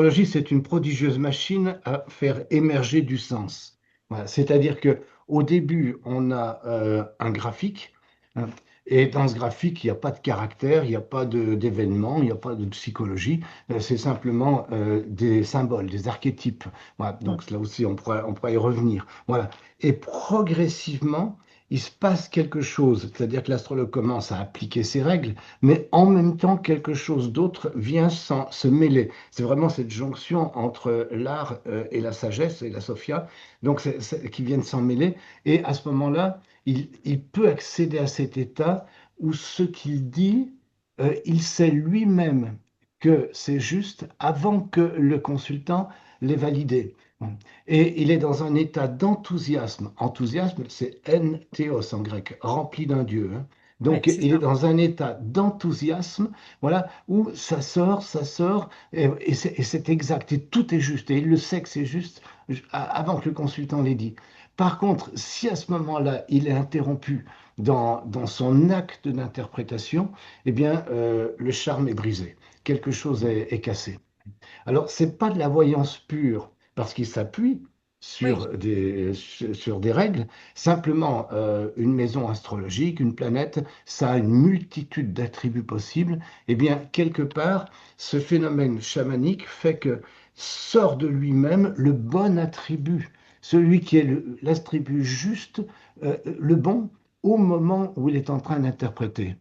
l'astrologie, c'est une prodigieuse machine à faire émerger du sens. Voilà. C'est-à-dire que au début, on a un graphique, hein, et dans ce graphique, il n'y a pas de caractère, il n'y a pas d'événement, il n'y a pas de psychologie, c'est simplement des symboles, des archétypes. Voilà. Ouais. Donc là aussi, on pourra y revenir. Voilà. Et progressivement, il se passe quelque chose, c'est-à-dire que l'astrologue commence à appliquer ses règles, mais en même temps, quelque chose d'autre vient se mêler. C'est vraiment cette jonction entre l'art et la sagesse et la sophia, donc qui viennent s'en mêler. Et à ce moment-là, il peut accéder à cet état où ce qu'il dit, il sait lui-même que c'est juste avant que le consultant l'ait validé. Et il est dans un état d'enthousiasme. Enthousiasme, c'est en théos en grec, rempli d'un Dieu, hein. Ouais, Donc, c'est il est ça. dans un état d'enthousiasme, voilà, où ça sort, et c'est exact, et tout est juste, et il le sait que c'est juste avant que le consultant l'ait dit. Par contre, si à ce moment-là, il est interrompu dans son acte d'interprétation, eh bien, le charme est brisé, quelque chose est cassé. Alors, c'est pas de la voyance pure, parce qu'il s'appuie Oui, sur des règles. Simplement, une maison astrologique, une planète, ça a une multitude d'attributs possibles. Eh bien, quelque part, ce phénomène chamanique fait que sort de lui-même le bon attribut, celui qui est l'attribut juste, le bon, au moment où il est en train d'interpréter.